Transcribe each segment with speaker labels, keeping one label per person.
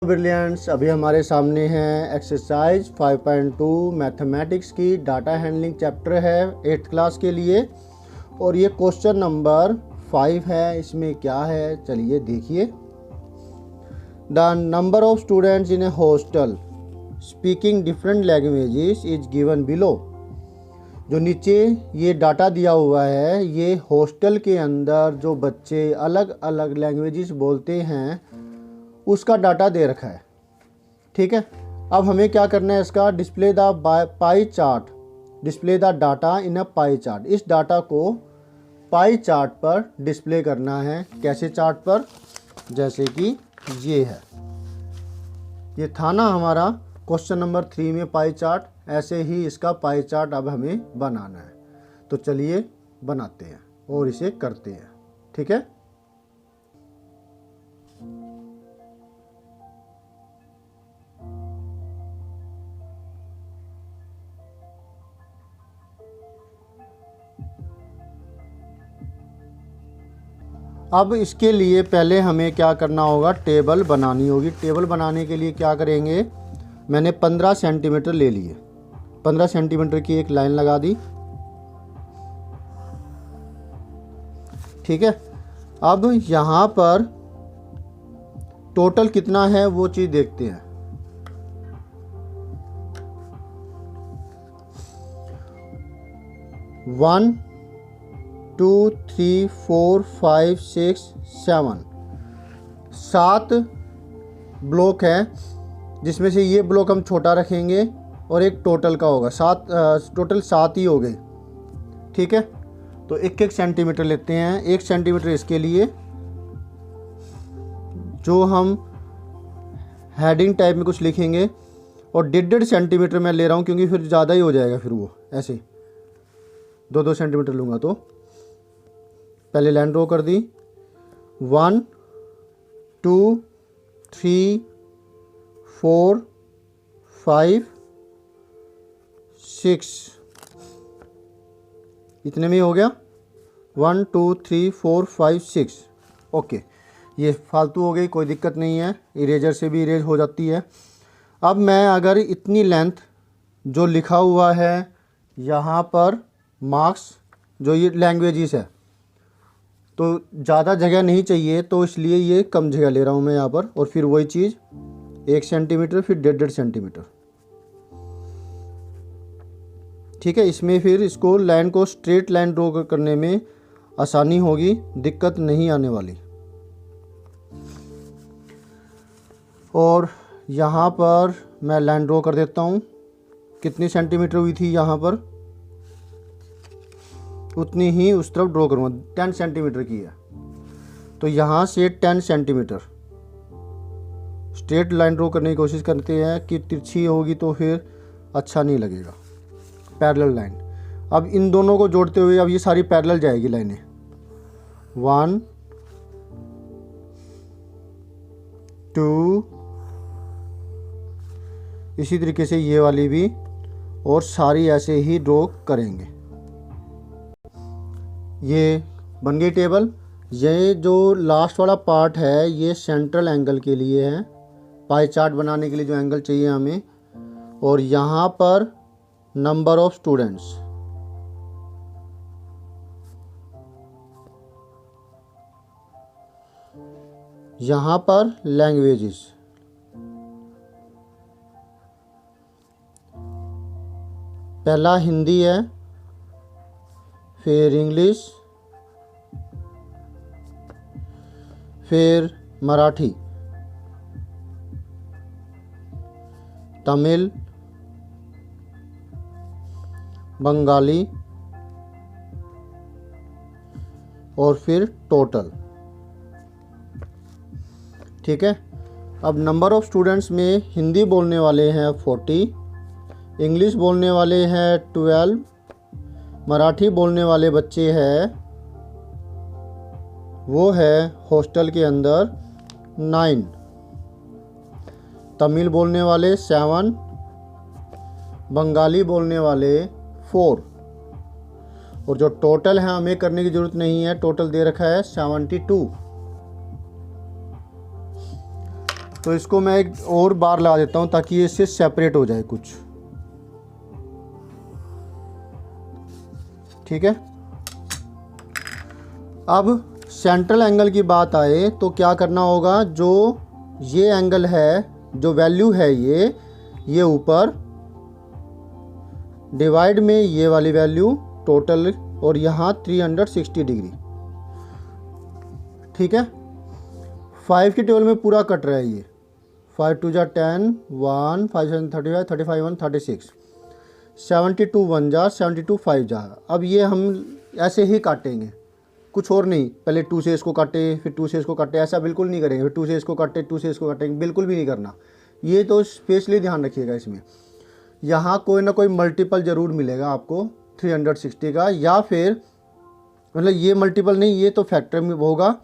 Speaker 1: Brilliants, अभी हमारे सामने है एक्सरसाइज 5.2 मैथमेटिक्स की डाटा हैंडलिंग चैप्टर है 8th क्लास के लिए। और ये क्वेश्चन नंबर 5 है। इसमें क्या है चलिए देखिए। The number of students in A hostel speaking different languages is given below. जो नीचे ये डाटा दिया हुआ है, ये हॉस्टल के अंदर जो बच्चे अलग अलग लैंग्वेजेस बोलते हैं उसका डाटा दे रखा है। ठीक है, अब हमें क्या करना है, इसका display the pie chart, display the data in a pie chart. इस डाटा को पाई चार्ट पर डिस्प्ले करना है। कैसे चार्ट पर? जैसे कि ये है, ये था ना हमारा क्वेश्चन नंबर 3 में पाई चार्ट, ऐसे ही इसका पाई चार्ट अब हमें बनाना है। तो चलिए बनाते हैं और इसे करते हैं। ठीक है, अब इसके लिए पहले हमें क्या करना होगा, टेबल बनानी होगी। टेबल बनाने के लिए क्या करेंगे, मैंने 15 सेंटीमीटर ले लिए। 15 सेंटीमीटर की एक लाइन लगा दी। ठीक है, अब यहाँ पर टोटल कितना है वो चीज़ देखते हैं। वन 2 3 4 5 6 7 7 ब्लॉक है, जिसमें से ये ब्लॉक हम छोटा रखेंगे और एक टोटल का होगा। टोटल 7 ही हो गए। ठीक है, तो 1 सेंटीमीटर लेते हैं। 1 सेंटीमीटर इसके लिए, जो हम हेडिंग टाइप में कुछ लिखेंगे, और 1.5 सेंटीमीटर मैं ले रहा हूँ क्योंकि फिर ज़्यादा ही हो जाएगा। फिर वो ऐसे 2-2 सेंटीमीटर लूँगा। तो पहले लाइन ड्रॉ कर दी। 1 2 3 4 5 6, इतने में ही हो गया। 1 2 3 4 5 6। ओके, ये फालतू हो गई, कोई दिक्कत नहीं है, इरेजर से भी इरेज हो जाती है। अब मैं अगर इतनी लेंथ जो लिखा हुआ है यहाँ पर मार्क्स, जो ये लैंग्वेजेस है, तो ज़्यादा जगह नहीं चाहिए, तो इसलिए ये कम जगह ले रहा हूँ मैं यहाँ पर। और फिर वही चीज़ 1 सेंटीमीटर, फिर 1.5 सेंटीमीटर। ठीक है, इसमें फिर इसको लाइन को स्ट्रेट लाइन ड्रॉ करने में आसानी होगी, दिक्कत नहीं आने वाली। और यहाँ पर मैं लाइन ड्रॉ कर देता हूँ। कितनी सेंटीमीटर हुई थी यहाँ पर, उतनी ही उस तरफ ड्रॉ करूँगा। 10 सेंटीमीटर की है, तो यहाँ से 10 सेंटीमीटर स्ट्रेट लाइन ड्रॉ करने की कोशिश करते हैं कि तिरछी होगी तो फिर अच्छा नहीं लगेगा। पैरेलल लाइन, अब इन दोनों को जोड़ते हुए अब ये सारी पैरेलल जाएगी लाइनें। 1 2, इसी तरीके से ये वाली भी, और सारी ऐसे ही ड्रॉ करेंगे। ये बन गई टेबल। ये जो लास्ट वाला पार्ट है ये सेंट्रल एंगल के लिए है, पाई चार्ट बनाने के लिए जो एंगल चाहिए हमें। और यहाँ पर नंबर ऑफ स्टूडेंट्स, यहाँ पर लैंग्वेजेस, पहला हिंदी है, फिर इंग्लिश, फिर मराठी, तमिल, बंगाली, और फिर टोटल। ठीक है, अब नंबर ऑफ स्टूडेंट्स में हिंदी बोलने वाले हैं 40, इंग्लिश बोलने वाले हैं 12, मराठी बोलने वाले बच्चे हैं वो है हॉस्टल के अंदर 9, तमिल बोलने वाले 7, बंगाली बोलने वाले 4, और जो टोटल है हमें करने की ज़रूरत नहीं है, टोटल दे रखा है 72। तो इसको मैं एक और बार लगा देता हूँ ताकि ये इससे सेपरेट हो जाए कुछ। ठीक है। अब सेंट्रल एंगल की बात आए तो क्या करना होगा, जो ये एंगल है, जो वैल्यू है ये ऊपर डिवाइड में ये वाली वैल्यू टोटल, और यहाँ 360 डिग्री। ठीक है। 5 के टेबल में पूरा कट रहा है ये। 5 2 जा 10, 1 5 7 35, 35 1 36, 72 1 जा 72 5 जा। अब ये हम ऐसे ही काटेंगे, कुछ और नहीं। पहले 2 से इसको काटे, फिर 2 से इसको काटे, ऐसा बिल्कुल नहीं करेंगे। फिर 2 से इसको काटे, 2 से इसको काटेंगे, बिल्कुल भी नहीं करना। ये तो स्पेशली ध्यान रखिएगा इसमें। यहाँ कोई ना कोई मल्टीपल ज़रूर मिलेगा आपको 360 का, या फिर मतलब ये मल्टीपल नहीं, ये तो फैक्टर में होगा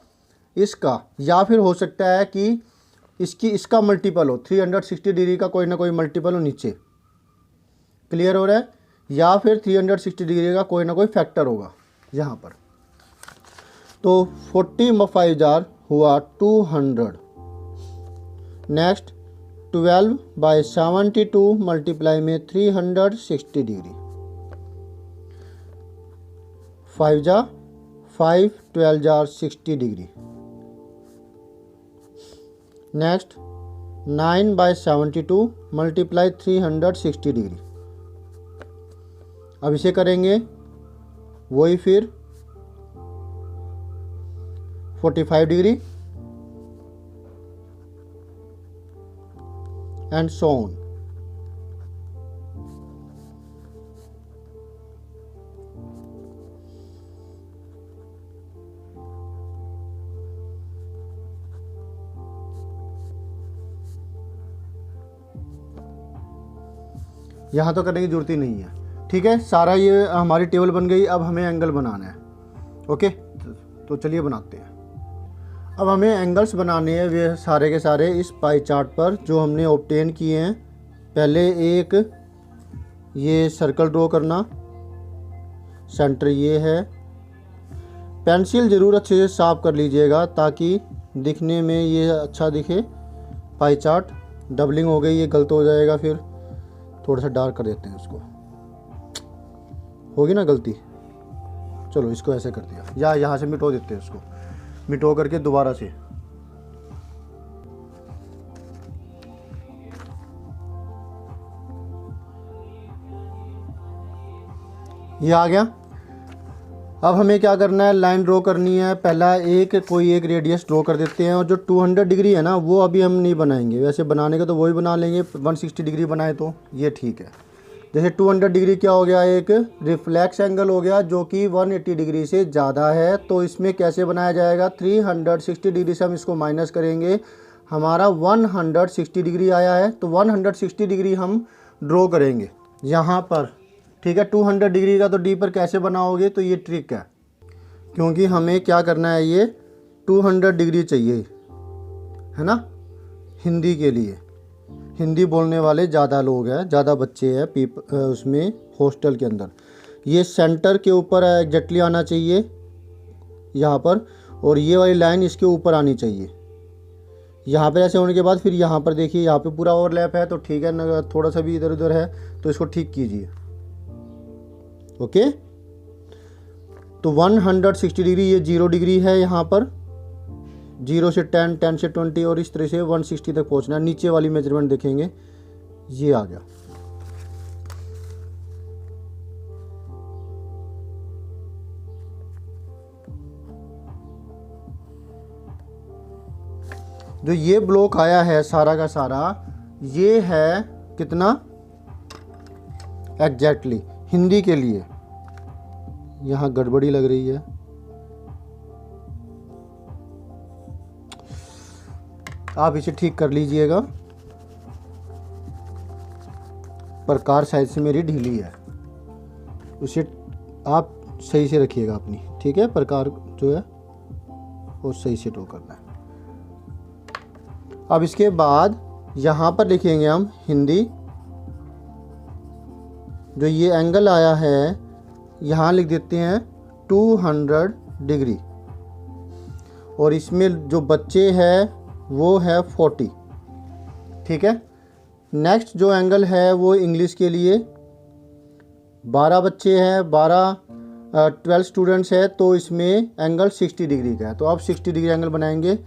Speaker 1: इसका, या फिर हो सकता है कि इसका मल्टीपल हो, 360 डिग्री का कोई ना कोई मल्टीपल हो नीचे। क्लियर हो रहा है? या फिर 360 डिग्री का कोई ना कोई फैक्टर होगा यहाँ पर। तो 40 जार हुआ 200। नेक्स्ट 12/72 मल्टीप्लाई में 360 डिग्री। 5 जा 5, 12 jar 60 degree. Next 9/72 multiply 360 degree. अब इसे करेंगे वही फिर 45 डिग्री एंड सो ऑन। यहाँ तो करने की जरूरत ही नहीं है। ठीक है, सारा ये हमारी टेबल बन गई। अब हमें एंगल बनाना है। ओके, तो चलिए बनाते हैं। अब हमें एंगल्स बनाने हैं वे सारे के सारे इस पाई चार्ट पर जो हमने ऑब्टेन किए हैं। पहले एक ये सर्कल ड्रॉ करना, सेंटर ये है। पेंसिल ज़रूर अच्छे से साफ कर लीजिएगा ताकि दिखने में ये अच्छा दिखे। पाई चार्ट डबलिंग हो गई, ये गलत हो जाएगा, फिर थोड़ा सा डार्क कर देते हैं उसको। होगी ना गलती, चलो इसको ऐसे कर दिया, या यहाँ से मिटो देते हैं उसको, मिटो करके दोबारा से। ये आ गया। अब हमें क्या करना है, लाइन ड्रॉ करनी है। पहला कोई एक रेडियस ड्रॉ कर देते हैं, और जो 200 डिग्री है ना वो अभी हम नहीं बनाएंगे। वैसे बनाने का तो वही बना लेंगे, 160 डिग्री बनाए तो ये ठीक है। जैसे 200 डिग्री क्या हो गया, एक रिफ्लेक्स एंगल हो गया जो कि 180 डिग्री से ज़्यादा है। तो इसमें कैसे बनाया जाएगा, 360 डिग्री से हम इसको माइनस करेंगे, हमारा 160 डिग्री आया है। तो 160 डिग्री हम ड्रॉ करेंगे यहाँ पर। ठीक है, 200 डिग्री का तो डी पर कैसे बनाओगे, तो ये ट्रिक है, क्योंकि हमें क्या करना है, ये 200 डिग्री चाहिए, है ना। हिंदी के लिए, हिंदी बोलने वाले ज़्यादा लोग हैं, ज़्यादा बच्चे हैं उसमें हॉस्टल के अंदर। ये सेंटर के ऊपर एग्जैक्टली आना चाहिए यहाँ पर, और ये वाली लाइन इसके ऊपर आनी चाहिए। यहाँ पर ऐसे होने के बाद फिर यहाँ पर देखिए, यहाँ पे पूरा ओवरलैप है तो ठीक है, ना थोड़ा सा भी इधर उधर है तो इसको ठीक कीजिए। ओके, तो 160 डिग्री, ये 0 डिग्री है यहाँ पर, 0 से 10, 10 से 20, और इस तरह से 160 तक पहुँचना है। नीचे वाली मेजरमेंट देखेंगे, ये आ गया। जो ये ब्लॉक आया है सारा का सारा, ये है कितना एग्जैक्टली हिंदी के लिए। यहाँ गड़बड़ी लग रही है, आप इसे ठीक कर लीजिएगा। प्रकार साइड से मेरी ढीली है, उसे आप सही से रखिएगा अपनी। ठीक है, प्रकार जो है वो सही से ड्रॉ करना है। अब इसके बाद यहाँ पर लिखेंगे हम हिंदी। जो ये एंगल आया है यहाँ लिख देते हैं 200 डिग्री, और इसमें जो बच्चे हैं वो है 40। ठीक है। नेक्स्ट जो एंगल है वो इंग्लिश के लिए 12 बच्चे हैं, 12 स्टूडेंट्स है, तो इसमें एंगल 60 डिग्री का है। तो आप 60 डिग्री एंगल बनाएंगे।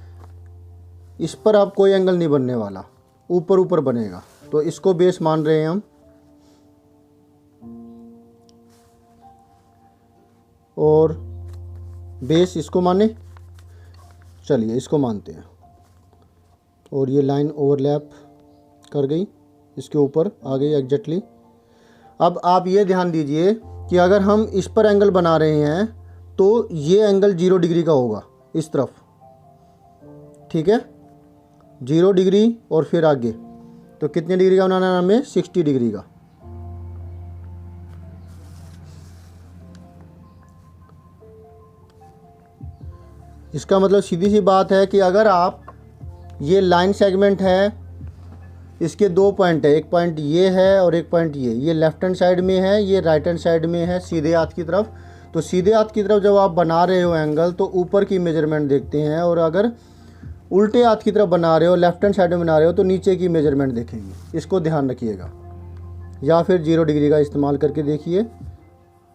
Speaker 1: इस पर आप कोई एंगल नहीं बनने वाला, ऊपर ऊपर बनेगा, तो इसको बेस मान रहे हैं हम। और बेस इसको माने, चलिए इसको मानते हैं। और ये लाइन ओवरलैप कर गई, इसके ऊपर आ गई एग्जैक्टली। अब आप ये ध्यान दीजिए कि अगर हम इस पर एंगल बना रहे हैं तो ये एंगल 0 डिग्री का होगा इस तरफ, ठीक है, 0 डिग्री और फिर आगे। तो कितने डिग्री का बनाना है हमें? 60 डिग्री का। इसका मतलब सीधी सी बात है कि अगर आप, ये लाइन सेगमेंट है, इसके 2 पॉइंट है, एक पॉइंट ये है और एक पॉइंट ये लेफ्ट हैंड साइड में है, ये राइट हैंड साइड में है, सीधे हाथ की तरफ। तो सीधे हाथ की तरफ जब आप बना रहे हो एंगल तो ऊपर की मेजरमेंट देखते हैं, और अगर उल्टे हाथ की तरफ बना रहे हो, लेफ्ट हैंड साइड में बना रहे हो, तो नीचे की मेजरमेंट देखेंगे। इसको ध्यान रखिएगा। या फिर 0 डिग्री का इस्तेमाल करके देखिए,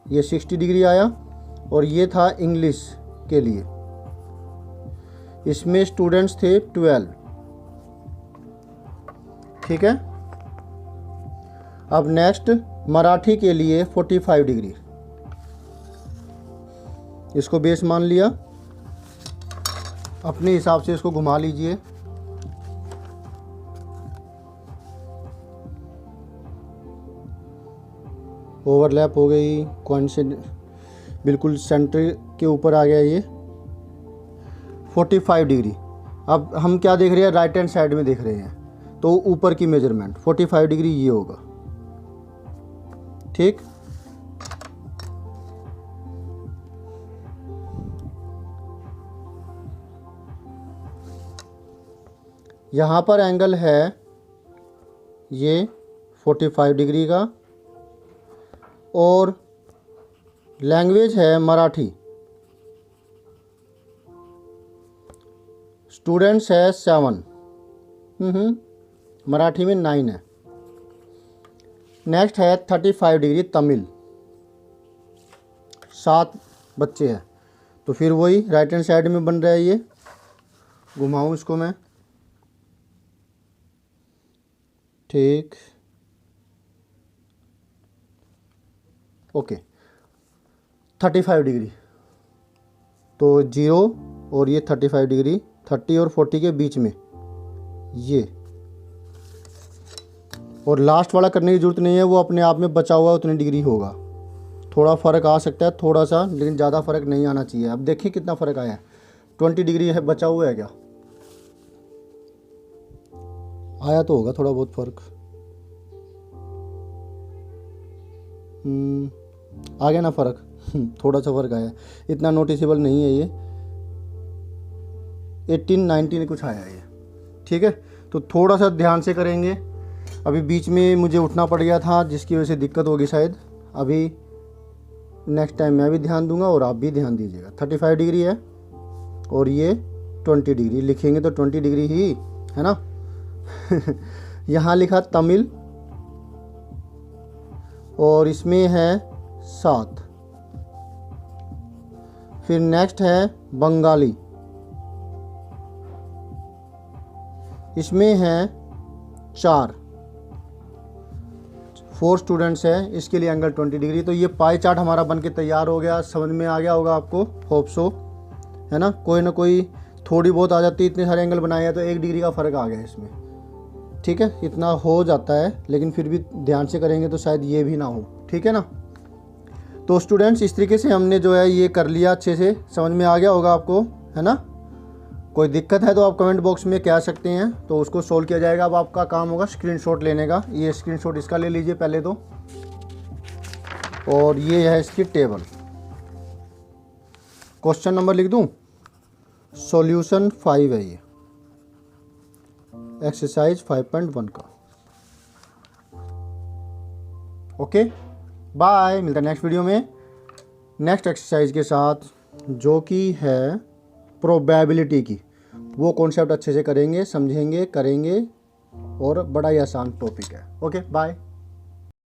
Speaker 1: ये 60 डिग्री आया। और ये था इंग्लिश के लिए, इसमें स्टूडेंट्स थे 12, ठीक है। अब नेक्स्ट मराठी के लिए 45 डिग्री, इसको बेस मान लिया। अपने हिसाब से इसको घुमा लीजिए। ओवरलैप हो गई, कौन से बिल्कुल सेंटर के ऊपर आ गया ये 45 डिग्री। अब हम क्या देख रहे हैं? राइट हैंड साइड में देख रहे हैं, तो ऊपर की मेजरमेंट 45 डिग्री ये होगा, ठीक। यहाँ पर एंगल है ये 45 डिग्री का, और लैंग्वेज है मराठी, स्टूडेंट्स है 7, मराठी में 9 है। नेक्स्ट है 35 डिग्री तमिल, 7 बच्चे हैं, तो फिर वही राइट हैंड साइड में बन रहा है। ये घुमाऊँ इसको मैं, ठीक, ओके। 35 डिग्री, तो 0 और ये 35 डिग्री, 30 और 40 के बीच में ये। और लास्ट वाला करने की ज़रूरत नहीं है, वो अपने आप में बचा हुआ उतनी डिग्री होगा। थोड़ा फ़र्क आ सकता है, थोड़ा सा, लेकिन ज़्यादा फ़र्क नहीं आना चाहिए। अब देखिए कितना फ़र्क आया है, 20 डिग्री है, बचा हुआ है क्या? आया तो होगा थोड़ा बहुत फ़र्क, आ गया ना फ़र्क। थोड़ा सा फ़र्क आया, इतना नोटिसेबल नहीं है ये, 18-19 कुछ आया है ये, ठीक है। तो थोड़ा सा ध्यान से करेंगे। अभी बीच में मुझे उठना पड़ गया था, जिसकी वजह से दिक्कत होगी शायद। अभी नेक्स्ट टाइम मैं भी ध्यान दूंगा और आप भी ध्यान दीजिएगा। 35 डिग्री है और ये 20 डिग्री, लिखेंगे तो 20 डिग्री ही है ना। यहाँ लिखा तमिल, और इसमें है 7। फिर नेक्स्ट है बंगाली, इसमें है 4 स्टूडेंट्स हैं, इसके लिए एंगल 20 डिग्री। तो ये पाई चार्ट हमारा बन के तैयार हो गया। समझ में आ गया होगा आपको, होप सो, है ना। कोई ना कोई थोड़ी बहुत आ जाती है, इतने सारे एंगल बनाए हैं तो 1 डिग्री का फ़र्क आ गया इसमें, ठीक है। इतना हो जाता है, लेकिन फिर भी ध्यान से करेंगे तो शायद ये भी ना हो, ठीक है ना। तो स्टूडेंट्स, इस तरीके से हमने जो है ये कर लिया, अच्छे से समझ में आ गया होगा आपको, है ना। कोई दिक्कत है तो आप कमेंट बॉक्स में कह सकते हैं, तो उसको सोल्व किया जाएगा। अब आपका काम होगा स्क्रीनशॉट लेने का। ये स्क्रीनशॉट इसका ले लीजिए पहले तो, और ये है इसकी टेबल। क्वेश्चन नंबर लिख दूं, सॉल्यूशन 5 है ये, एक्सरसाइज 5.1 का। ओके, बाय, मिलता है नेक्स्ट वीडियो में नेक्स्ट एक्सरसाइज के साथ, जो कि है प्रोबेबिलिटी की। वो कॉन्सेप्ट अच्छे से करेंगे, समझेंगे, करेंगे, और बड़ा ही आसान टॉपिक है। Okay bye.